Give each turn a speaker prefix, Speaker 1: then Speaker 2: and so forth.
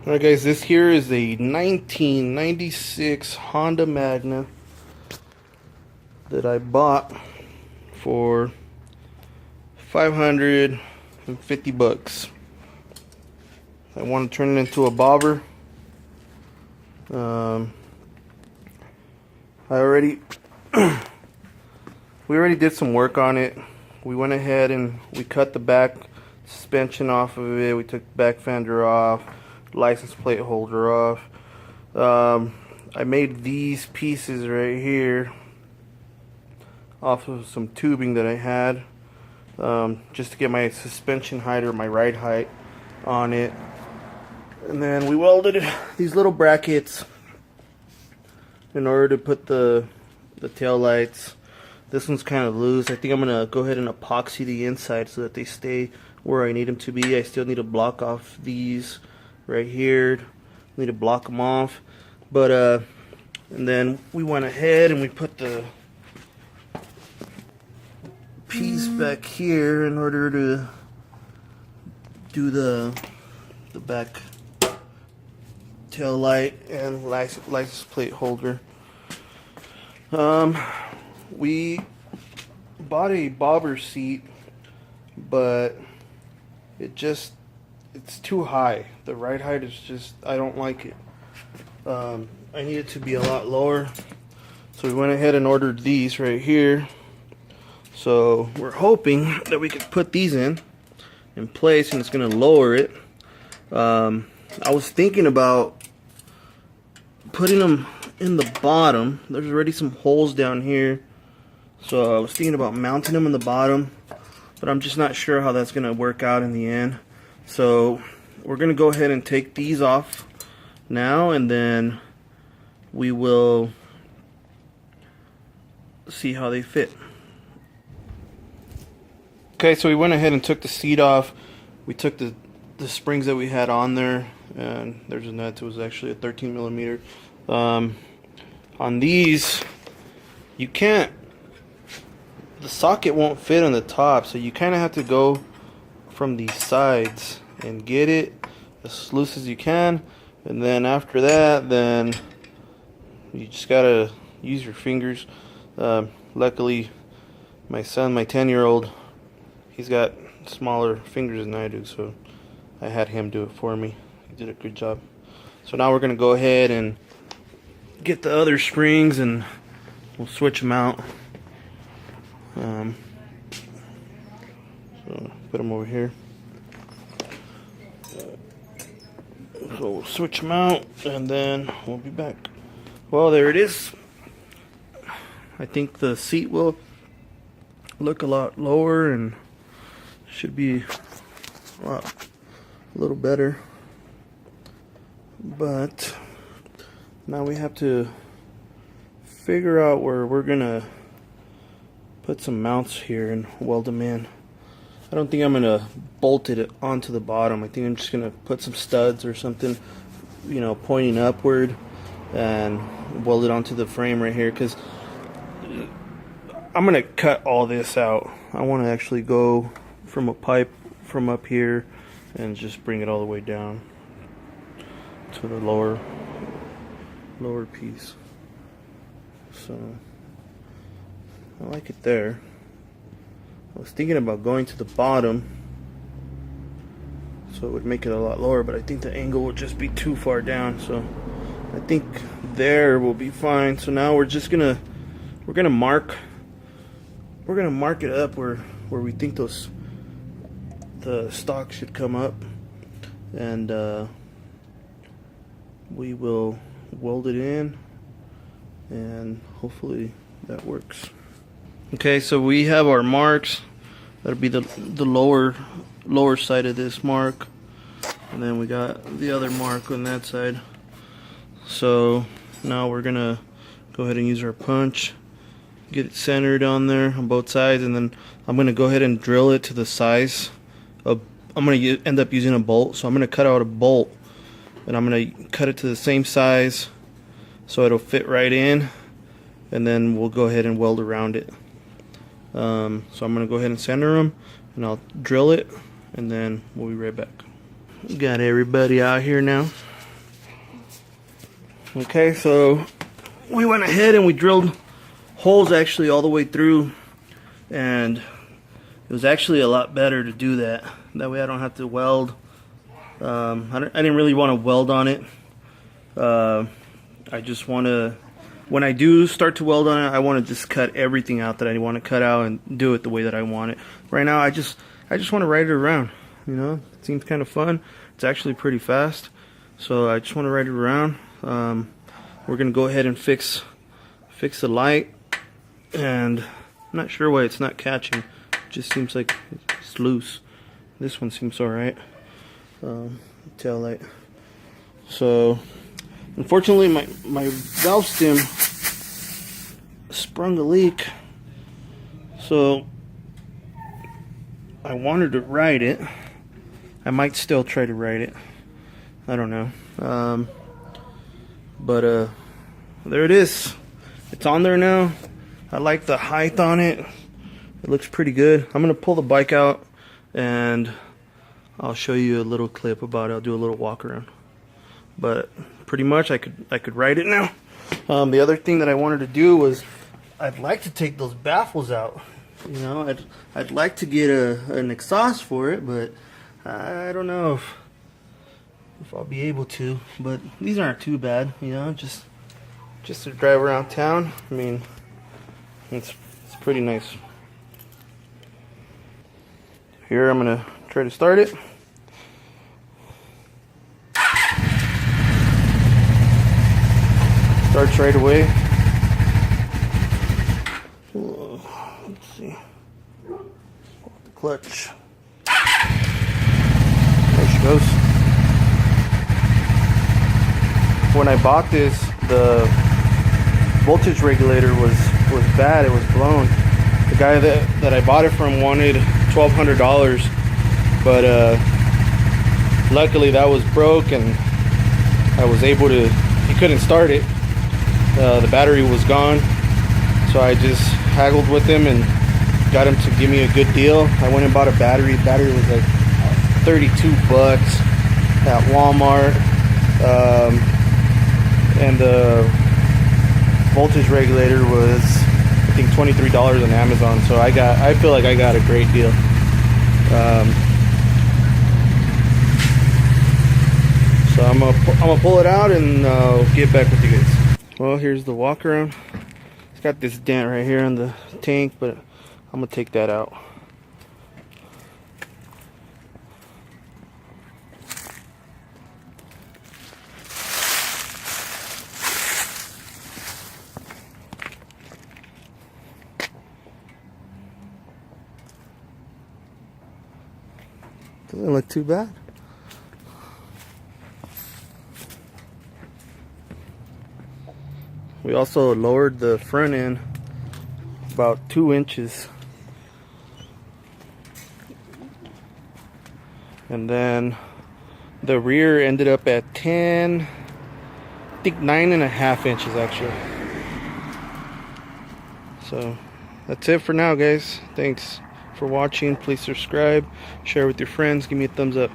Speaker 1: Alright guys, this here is a 1996 Honda Magna that I bought for 550 bucks. I want to turn it into a bobber. We already did some work on it. We went ahead and we cut the back suspension off of it. We took the back fender off, license plate holder off. I made these pieces right here off of some tubing that I had, just to get my suspension height or my ride height on it. And then we welded these little brackets in order to put the tail lights. This one's kind of loose. I think I'm gonna go ahead and epoxy the inside so that they stay where I need them to be. I still need to block off these right here. Need to block them off, but and then we went ahead and we put the piece back here in order to do the back tail light and license plate holder. We bought a bobber seat, but it's too high. The ride height is just, I don't like it. I need it to be a lot lower, so we went ahead and ordered these right here. So we're hoping that we could put these in place and it's gonna lower it. I was thinking about putting them in the bottom. There's already some holes down here, so I was thinking about mounting them in the bottom, but I'm just not sure how that's gonna work out in the end. So we're gonna go ahead and take these off now, and then we will see how they fit. Okay, so we went ahead and took the seat off. We took the springs that we had on there, and there's a nut. It was actually a 13 millimeter. On these, you can't, the socket won't fit on the top, so you kind of have to go from these sides and get it as loose as you can, and then after that, then you just gotta use your fingers. Luckily, my son, my 10-year-old, he's got smaller fingers than I do, so I had him do it for me. He did a good job. So now we're gonna go ahead and get the other springs and we'll switch them out. So put them over here. So we'll switch them out and then we'll be back. Well, there it is. I think the seat will look a lot lower and should be a little better. But now we have to figure out where we're gonna put some mounts here and weld them in. I don't think I'm gonna bolt it onto the bottom. I think I'm just gonna put some studs or something, you know, pointing upward, and weld it onto the frame right here, because I'm gonna cut all this out. I want to actually go from a pipe from up here and just bring it all the way down to the lower piece. So I like it there. I was thinking about going to the bottom so it would make it a lot lower, but I think the angle would just be too far down, so I think there will be fine. So now we're gonna mark it up where we think the stock should come up, and we will weld it in, and hopefully that works. Okay, so we have our marks. That'll be the lower side of this mark, and then we got the other mark on that side. So now we're gonna go ahead and use our punch, get it centered on there on both sides, and then I'm gonna go ahead and drill it to the size of, I'm gonna end up using a bolt, so I'm gonna cut out a bolt and I'm gonna cut it to the same size so it'll fit right in, and then we'll go ahead and weld around it. So I'm gonna go ahead and center them, and I'll drill it, and then we'll be right back. Got everybody out here now. Okay, so we went ahead and we drilled holes actually all the way through, and it was actually a lot better to do that. That way I don't have to weld. I didn't really want to weld on it. I just want to, when I do start to weld on it, I want to just cut everything out that I want to cut out and do it the way that I want it. Right now I just want to ride it around. You know, it seems kind of fun. It's actually pretty fast, so I just want to ride it around. We're gonna go ahead and fix the light, and I'm not sure why it's not catching. It just seems like it's loose. This one seems alright. Tail light. So unfortunately my valve stem sprung a leak, so I wanted to ride it. I might still try to ride it. I don't know. But there it is. It's on there now. I like the height on it. It looks pretty good. I'm gonna pull the bike out and I'll show you a little clip about it. I'll do a little walk around. But pretty much I could ride it now. The other thing that I wanted to do was I'd like to take those baffles out. You know, I'd like to get an exhaust for it, but I don't know if I'll be able to. But these aren't too bad, you know, just to drive around town. I mean, it's pretty nice. Here I'm gonna try to start it. Starts right away. Let's see. The clutch. There she goes. When I bought this, the voltage regulator was bad. It was blown. The guy that I bought it from wanted $1,200, but luckily that was broke, and I was able to. He couldn't start it. The battery was gone, so I just haggled with him and got him to give me a good deal. I went and bought a battery. The battery was like $32 at Walmart, and the voltage regulator was, I think, $23 on Amazon. So I feel like I got a great deal. So I'm gonna pull it out and get back with you guys. Well, here's the walk around. It's got this dent right here on the tank, but I'm gonna take that out. Doesn't look too bad. We also lowered the front end about 2 inches. And then the rear ended up at 10, I think 9.5 inches actually. So that's it for now, guys. Thanks for watching. Please subscribe, share with your friends, give me a thumbs up.